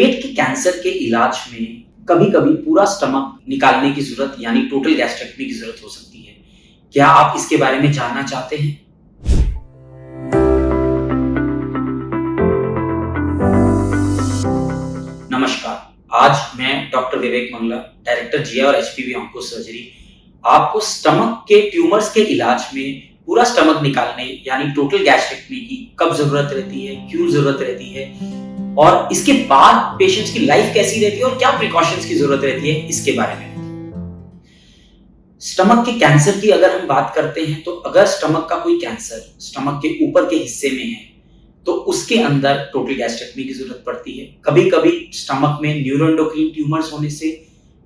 पेट के कैंसर के इलाज में कभी-कभी पूरा स्टमक निकालने की ज़रूरत यानी टोटल गैस्ट्रेक्टमी की ज़रूरत हो सकती है। क्या आप इसके बारे में जानना चाहते हैं? नमस्कार, आज मैं डॉक्टर विवेक मंगला, डायरेक्टर जिया और एचपीवी ऑन्को सर्जरी, आपको स्टमक के ट्यूमर्स के इलाज में पूरा स्टमक निकालने यानी टोटल गैस्ट्रेक्टमी की कब ज़रूरत रहती है, क्यों ज़रूरत रहती है और इसके बाद पेशेंट्स की लाइफ कैसी रहती है और क्या प्रिकॉशंस की जरूरत रहती है, इसके बारे में। स्टमक के कैंसर की अगर हम बात करते हैं तो अगर स्टमक का कोई कैंसर स्टमक के ऊपर के हिस्से में है तो उसके अंदर टोटल गैस्ट्रेक्टमी की जरूरत पड़ती है। कभी-कभी स्टमक में न्यूरोएंडोक्राइन ट्यूमर्स होने से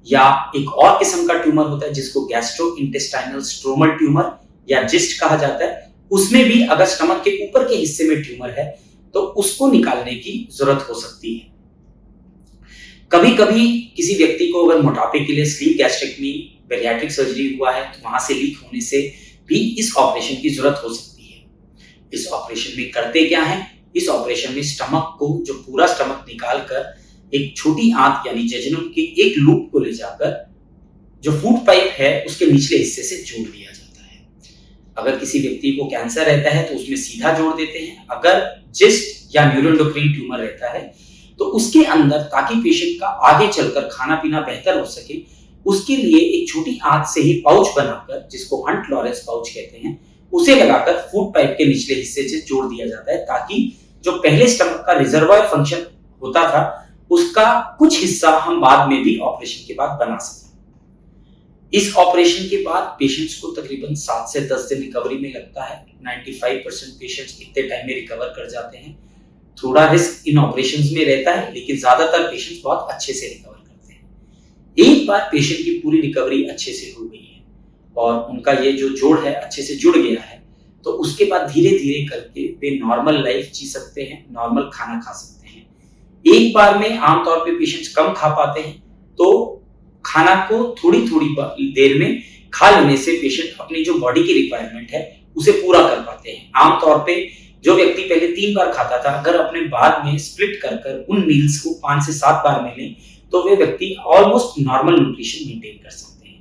या एक और किस्म का ट्यूमर होता है जिसको गैस्ट्रोइंटेस्टाइनल स्ट्रोमल ट्यूमर या जिस्ट कहा जाता है, उसमें भी अगर स्टमक के ऊपर के हिस्से में ट्यूमर है तो उसको निकालने की जरूरत हो सकती है। कभी-कभी किसी व्यक्ति को अगर मोटापे के लिए स्लीप गैस्ट्रेक्टमी बैरिएट्रिक सर्जरी हुआ है तो वहां से लीक होने से भी इस ऑपरेशन की जरूरत हो सकती है। इस ऑपरेशन में करते क्या है? इस ऑपरेशन में स्टमक को जो पूरा स्टमक निकाल कर एक छोटी आंत यानी जेजुनम के एक लूप को ले जाकर जो फूड पाइप है उसके निचले हिस्से से जोड़ दिया जाता है। अगर किसी व्यक्ति को कैंसर रहता है तो उसमें सीधा जोड़ देते हैं। अगर जिस्ट या न्यूरोएंडोक्राइन ट्यूमर रहता है तो उसके अंदर, ताकि पेशेंट का आगे चलकर खाना पीना बेहतर हो सके, उसके लिए एक छोटी आंत से ही पाउच बनाकर, जिसको हंट लॉरेंस पाउच कहते हैं, उसे लगाकर फूड पाइप के निचले हिस्से से जोड़ दिया जाता है ताकि जो पहले स्टमक का रिजर्वायर फंक्शन होता था उसका कुछ हिस्सा हम बाद में भी ऑपरेशन के बाद बना सकें। इस ऑपरेशन के बाद पेशेंट्स को तकरीबन 7 से 10 दिन रिकवरी में लगता है। 95% पेशेंट्स इतने टाइम में रिकवर कर जाते हैं। थोड़ा रिस्क इन ऑपरेशंस में रहता है लेकिन ज्यादातर पेशेंट्स बहुत अच्छे से रिकवर करते हैं। एक बार पेशेंट की पूरी रिकवरी अच्छे से हो गई है और उनका ये जो जोड़ है अच्छे से जुड़ गया है तो उसके बाद धीरे धीरे करके वे नॉर्मल लाइफ जी सकते हैं, नॉर्मल खाना खा सकते हैं। एक बार में आमतौर पे पेशेंट्स कम खा पाते हैं तो खाना को थोड़ी थोड़ी देर में खा लेने से पेशेंट अपनी जो बॉडी की रिक्वायरमेंट है उसे पूरा कर पाते हैं। आमतौर पे जो व्यक्ति पहले 3 बार खाता था, अगर अपने बाद में स्प्लिट कर कर उन मील्स को 5 से 7 बार में लें तो वे व्यक्ति ऑलमोस्ट नॉर्मल न्यूट्रिशन मेंटेन कर सकते हैं।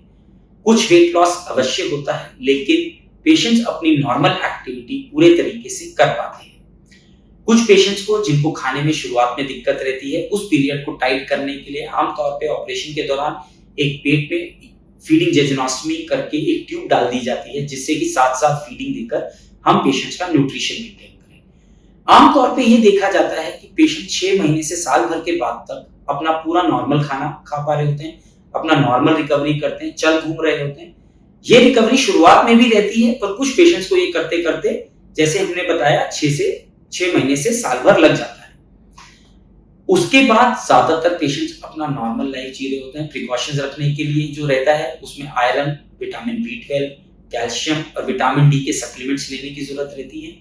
कुछ वेट लॉस अवश्य होता है लेकिन पेशेंट्स अपनी नॉर्मल एक्टिविटी पूरे तरीके से कर पाते हैं। कुछ पेशेंट्स को जिनको खाने में शुरुआत में दिक्कत रहती है, उस पीरियड को टाइट करने के लिए आमतौर पे ऑपरेशन के दौरान एक पेट में फीडिंग जेजुनोस्टमी करके एक ट्यूब डाल दी जाती है जिससे कि साथ साथ फीडिंग देकर हम पेशेंट्स का न्यूट्रिशन मेंटेन करें। आमतौर पे ये देखा जाता है कि पेशेंट 6 महीने से साल भर के बाद तक अपना पूरा नॉर्मल खाना खा पा रहे होते हैं, अपना नॉर्मल रिकवरी करते हैं, चल घूम रहे होते हैं। ये रिकवरी शुरुआत में भी रहती है पर कुछ पेशेंट्स को ये करते करते, जैसे हमने बताया, 6 महीने से साल भर लग जाता है। उसके बाद ज्यादातर पेशेंट्स अपना नॉर्मल लाइफ जी रहे होते हैं। प्रिकॉशंस रखने के लिए जो रहता है उसमें आयरन, विटामिन B12, कैल्शियम और विटामिन डी के सप्लीमेंट्स लेने की जरूरत रहती है।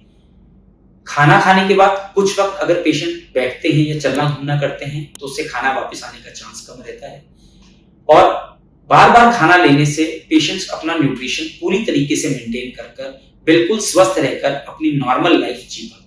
खाना खाने के बाद कुछ वक्त अगर पेशेंट बैठते हैं या चलना घूमना करते हैं तो उससे खाना वापस आने का चांस कम रहता है और बार बार खाना लेने से पेशेंट्स अपना न्यूट्रिशन पूरी तरीके से मेंटेन कर बिल्कुल स्वस्थ रहकर अपनी नॉर्मल लाइफ जी पाते हैं।